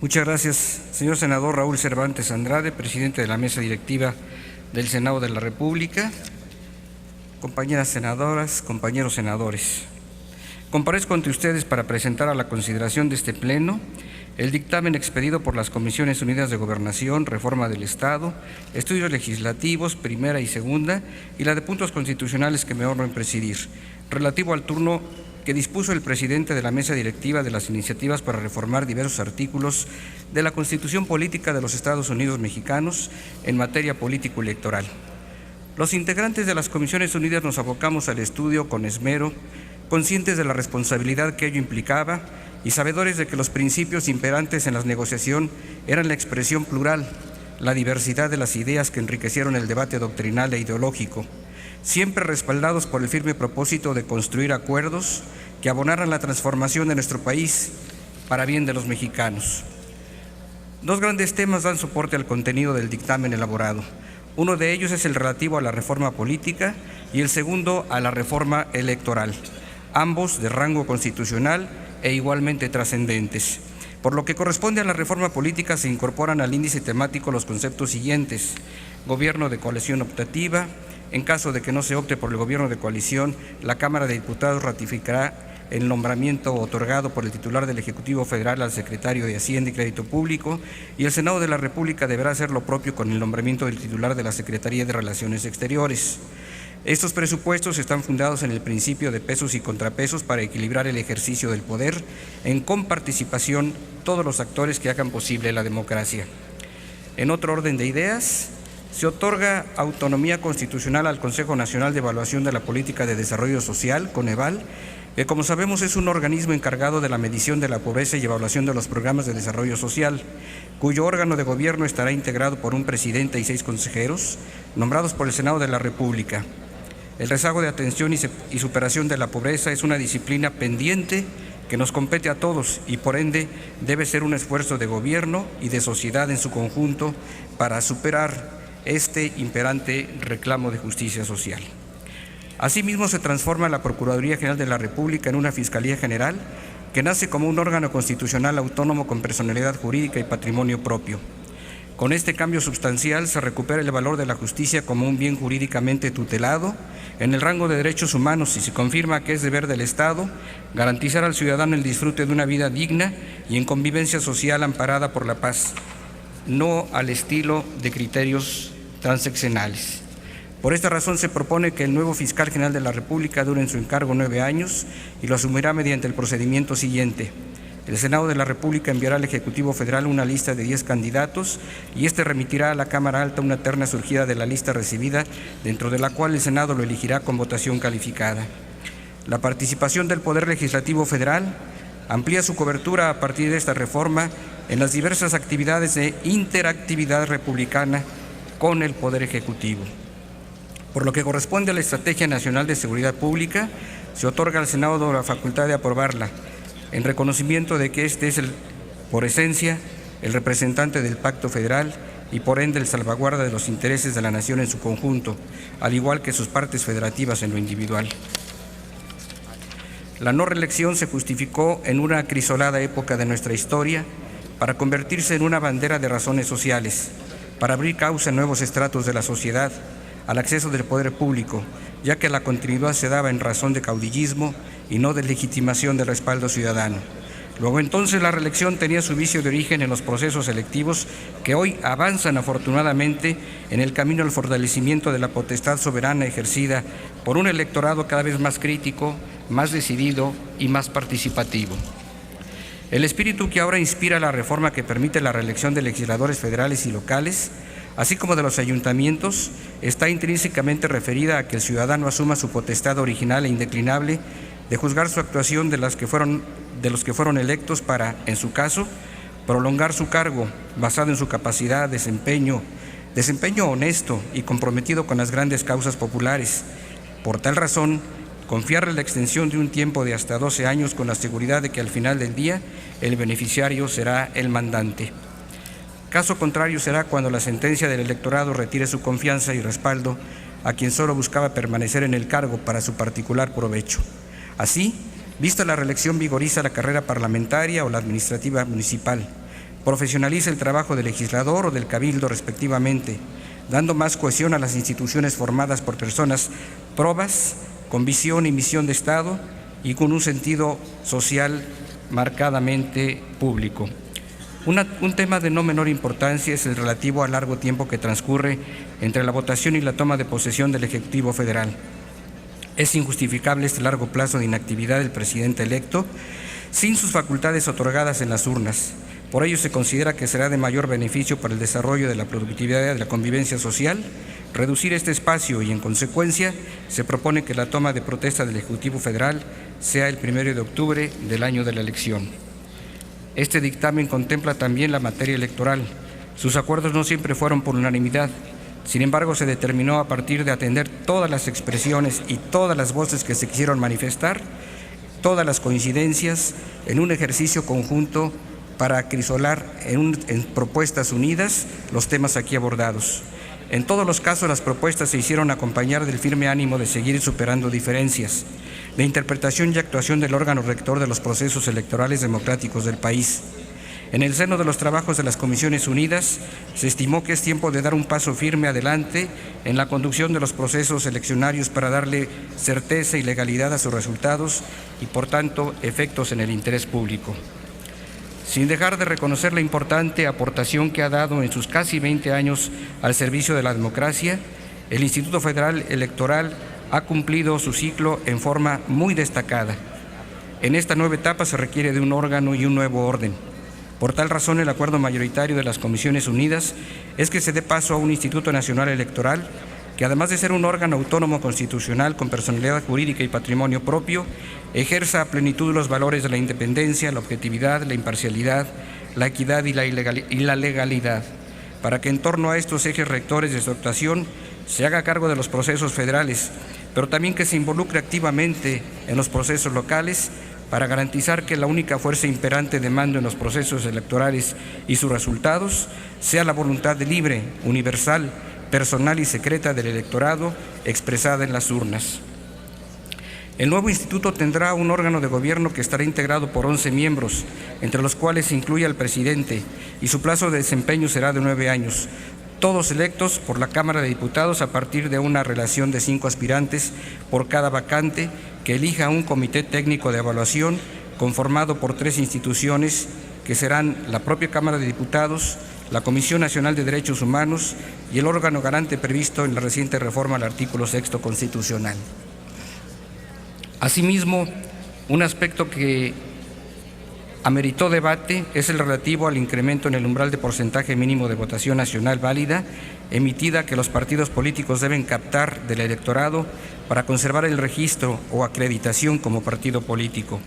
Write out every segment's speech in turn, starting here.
Muchas gracias, señor senador Raúl Cervantes Andrade, presidente de la mesa directiva del Senado de la República. Compañeras senadoras, compañeros senadores, comparezco ante ustedes para presentar a la consideración de este Pleno el dictamen expedido por las Comisiones Unidas de Gobernación, Reforma del Estado, Estudios Legislativos, Primera y Segunda, y la de Puntos Constitucionales que me honro en presidir, relativo al turno que dispuso el presidente de la mesa directiva de las iniciativas para reformar diversos artículos de la Constitución Política de los Estados Unidos Mexicanos en materia político-electoral. Los integrantes de las Comisiones Unidas nos abocamos al estudio con esmero, conscientes de la responsabilidad que ello implicaba y sabedores de que los principios imperantes en la negociación eran la expresión plural, la diversidad de las ideas que enriquecieron el debate doctrinal e ideológico, siempre respaldados por el firme propósito de construir acuerdos que abonaran la transformación de nuestro país para bien de los mexicanos. Dos grandes temas dan soporte al contenido del dictamen elaborado. Uno de ellos es el relativo a la reforma política y el segundo a la reforma electoral, ambos de rango constitucional e igualmente trascendentes. Por lo que corresponde a la reforma política, se incorporan al índice temático los conceptos siguientes: gobierno de coalición optativa. En caso de que no se opte por el gobierno de coalición, la Cámara de Diputados ratificará el nombramiento otorgado por el titular del Ejecutivo Federal al secretario de Hacienda y Crédito Público, y el Senado de la República deberá hacer lo propio con el nombramiento del titular de la Secretaría de Relaciones Exteriores. Estos presupuestos están fundados en el principio de pesos y contrapesos para equilibrar el ejercicio del poder en comparticipación todos los actores que hagan posible la democracia. En otro orden de ideas, se otorga autonomía constitucional al Consejo Nacional de Evaluación de la Política de Desarrollo Social, Coneval, que como sabemos es un organismo encargado de la medición de la pobreza y evaluación de los programas de desarrollo social, cuyo órgano de gobierno estará integrado por un presidente y 6 consejeros, nombrados por el Senado de la República. El rezago de atención y superación de la pobreza es una disciplina pendiente que nos compete a todos y por ende debe ser un esfuerzo de gobierno y de sociedad en su conjunto para superar este imperante reclamo de justicia social. Asimismo, se transforma la Procuraduría General de la República en una Fiscalía General que nace como un órgano constitucional autónomo con personalidad jurídica y patrimonio propio. Con este cambio sustancial se recupera el valor de la justicia como un bien jurídicamente tutelado en el rango de derechos humanos y se confirma que es deber del Estado garantizar al ciudadano el disfrute de una vida digna y en convivencia social amparada por la paz, no al estilo de criterios transeccionales. Por esta razón se propone que el nuevo fiscal general de la República dure en su encargo 9 años y lo asumirá mediante el procedimiento siguiente. El Senado de la República enviará al Ejecutivo Federal una lista de 10 candidatos y éste remitirá a la Cámara Alta una terna surgida de la lista recibida, dentro de la cual el Senado lo elegirá con votación calificada. La participación del Poder Legislativo Federal amplía su cobertura a partir de esta reforma en las diversas actividades de interactividad republicana con el Poder Ejecutivo. Por lo que corresponde a la Estrategia Nacional de Seguridad Pública, se otorga al Senado la facultad de aprobarla, en reconocimiento de que este es, por esencia, el representante del Pacto Federal y por ende el salvaguarda de los intereses de la nación en su conjunto, al igual que sus partes federativas en lo individual. La no reelección se justificó en una acrisolada época de nuestra historia para convertirse en una bandera de razones sociales, para abrir causa en nuevos estratos de la sociedad al acceso del poder público, ya que la continuidad se daba en razón de caudillismo y no de legitimación del respaldo ciudadano. Luego entonces la reelección tenía su vicio de origen en los procesos electivos que hoy avanzan afortunadamente en el camino al fortalecimiento de la potestad soberana ejercida por un electorado cada vez más crítico, más decidido y más participativo. El espíritu que ahora inspira la reforma que permite la reelección de legisladores federales y locales, así como de los ayuntamientos, está intrínsecamente referida a que el ciudadano asuma su potestad original e indeclinable de juzgar su actuación de los que fueron electos para, en su caso, prolongar su cargo basado en su capacidad, desempeño honesto y comprometido con las grandes causas populares. Por tal razón, confiarle la extensión de un tiempo de hasta 12 años con la seguridad de que al final del día el beneficiario será el mandante. Caso contrario será cuando la sentencia del electorado retire su confianza y respaldo a quien solo buscaba permanecer en el cargo para su particular provecho. Así, vista la reelección vigoriza la carrera parlamentaria o la administrativa municipal, profesionaliza el trabajo del legislador o del cabildo respectivamente, dando más cohesión a las instituciones formadas por personas probas, con visión y misión de Estado y con un sentido social marcadamente público. Un tema de no menor importancia es el relativo al largo tiempo que transcurre entre la votación y la toma de posesión del Ejecutivo Federal. Es injustificable este largo plazo de inactividad del presidente electo sin sus facultades otorgadas en las urnas. Por ello se considera que será de mayor beneficio para el desarrollo de la productividad de la convivencia social reducir este espacio y, en consecuencia, se propone que la toma de protesta del Ejecutivo Federal sea el 1 de octubre del año de la elección. Este dictamen contempla también la materia electoral. Sus acuerdos no siempre fueron por unanimidad. Sin embargo, se determinó a partir de atender todas las expresiones y todas las voces que se quisieron manifestar, todas las coincidencias, en un ejercicio conjunto para acrisolar en propuestas unidas los temas aquí abordados. En todos los casos, las propuestas se hicieron acompañar del firme ánimo de seguir superando diferencias, de interpretación y actuación del órgano rector de los procesos electorales democráticos del país. En el seno de los trabajos de las Comisiones Unidas, se estimó que es tiempo de dar un paso firme adelante en la conducción de los procesos eleccionarios para darle certeza y legalidad a sus resultados y, por tanto, efectos en el interés público. Sin dejar de reconocer la importante aportación que ha dado en sus casi 20 años al servicio de la democracia, el Instituto Federal Electoral ha cumplido su ciclo en forma muy destacada. En esta nueva etapa se requiere de un órgano y un nuevo orden. Por tal razón, el acuerdo mayoritario de las Comisiones Unidas es que se dé paso a un Instituto Nacional Electoral que, además de ser un órgano autónomo constitucional con personalidad jurídica y patrimonio propio, ejerza a plenitud los valores de la independencia, la objetividad, la imparcialidad, la equidad y la legalidad, para que en torno a estos ejes rectores de su actuación se haga cargo de los procesos federales, pero también que se involucre activamente en los procesos locales para garantizar que la única fuerza imperante de mando en los procesos electorales y sus resultados sea la voluntad libre, universal, personal y secreta del electorado expresada en las urnas. El nuevo instituto tendrá un órgano de gobierno que estará integrado por 11 miembros, entre los cuales se incluye al presidente, y su plazo de desempeño será de 9 años, todos electos por la Cámara de Diputados a partir de una relación de 5 aspirantes por cada vacante que elija un comité técnico de evaluación conformado por 3 instituciones que serán la propia Cámara de Diputados, la Comisión Nacional de Derechos Humanos y el órgano garante previsto en la reciente reforma al artículo 6 constitucional. Asimismo, un aspecto que ameritó debate es el relativo al incremento en el umbral de porcentaje mínimo de votación nacional válida emitida que los partidos políticos deben captar del electorado para conservar el registro o acreditación como partido político.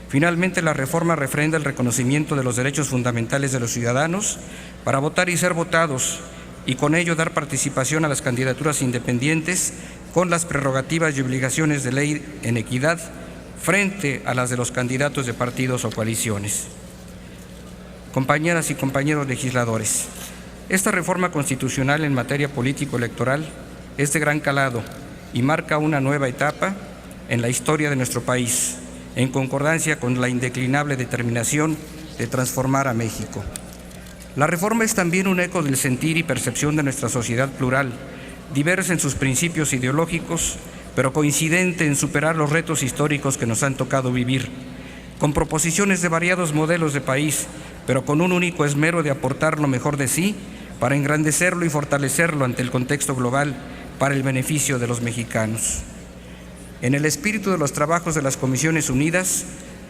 Finalmente, la reforma refrenda el reconocimiento de los derechos fundamentales de los ciudadanos para votar y ser votados, y con ello dar participación a las candidaturas independientes con las prerrogativas y obligaciones de ley en equidad frente a las de los candidatos de partidos o coaliciones. Compañeras y compañeros legisladores, esta reforma constitucional en materia político-electoral es de gran calado y marca una nueva etapa en la historia de nuestro país, en concordancia con la indeclinable determinación de transformar a México. La reforma es también un eco del sentir y percepción de nuestra sociedad plural, diversa en sus principios ideológicos, pero coincidente en superar los retos históricos que nos han tocado vivir, con proposiciones de variados modelos de país, pero con un único esmero de aportar lo mejor de sí para engrandecerlo y fortalecerlo ante el contexto global para el beneficio de los mexicanos. En el espíritu de los trabajos de las Comisiones Unidas,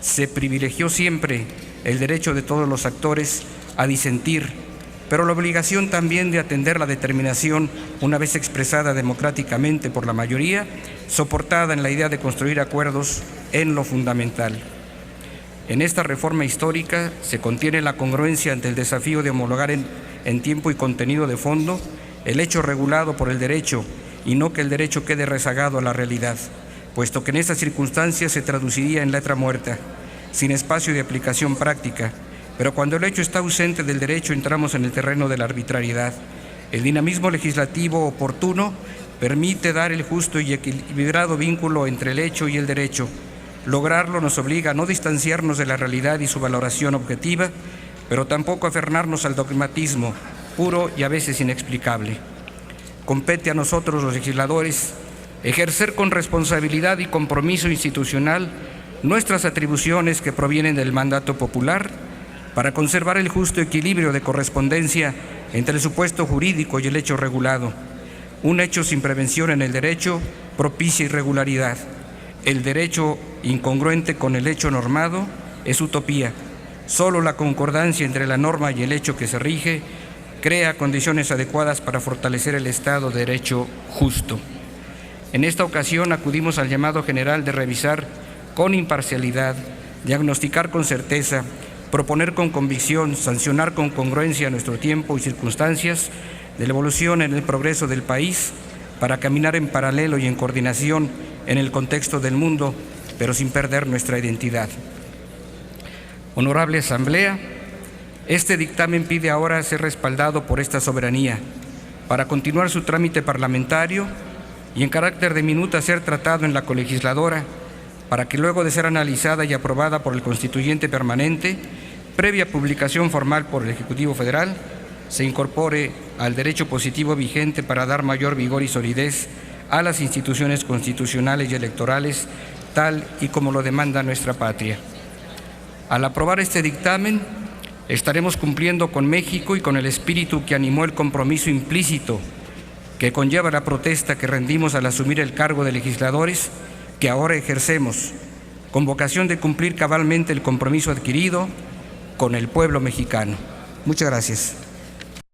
se privilegió siempre el derecho de todos los actores a disentir, pero la obligación también de atender la determinación, una vez expresada democráticamente por la mayoría, soportada en la idea de construir acuerdos en lo fundamental. En esta reforma histórica se contiene la congruencia ante el desafío de homologar en tiempo y contenido de fondo el hecho regulado por el derecho y no que el derecho quede rezagado a la realidad, puesto que en estas circunstancias se traduciría en letra muerta, sin espacio de aplicación práctica. Pero cuando el hecho está ausente del derecho, entramos en el terreno de la arbitrariedad. El dinamismo legislativo oportuno permite dar el justo y equilibrado vínculo entre el hecho y el derecho. Lograrlo nos obliga a no distanciarnos de la realidad y su valoración objetiva, pero tampoco aferrarnos al dogmatismo puro y a veces inexplicable. Compete a nosotros, los legisladores, ejercer con responsabilidad y compromiso institucional nuestras atribuciones que provienen del mandato popular para conservar el justo equilibrio de correspondencia entre el supuesto jurídico y el hecho regulado. Un hecho sin prevención en el derecho propicia irregularidad. El derecho incongruente con el hecho normado es utopía. Solo la concordancia entre la norma y el hecho que se rige crea condiciones adecuadas para fortalecer el Estado de Derecho justo. En esta ocasión acudimos al llamado general de revisar con imparcialidad, diagnosticar con certeza, proponer con convicción, sancionar con congruencia nuestro tiempo y circunstancias de la evolución en el progreso del país para caminar en paralelo y en coordinación en el contexto del mundo, pero sin perder nuestra identidad. Honorable Asamblea, este dictamen pide ahora ser respaldado por esta soberanía para continuar su trámite parlamentario y en carácter de minuta ser tratado en la colegisladora para que luego de ser analizada y aprobada por el Constituyente Permanente, previa publicación formal por el Ejecutivo Federal, se incorpore al derecho positivo vigente para dar mayor vigor y solidez a las instituciones constitucionales y electorales, tal y como lo demanda nuestra patria. Al aprobar este dictamen, estaremos cumpliendo con México y con el espíritu que animó el compromiso implícito que conlleva la protesta que rendimos al asumir el cargo de legisladores que ahora ejercemos, con vocación de cumplir cabalmente el compromiso adquirido con el pueblo mexicano. Muchas gracias.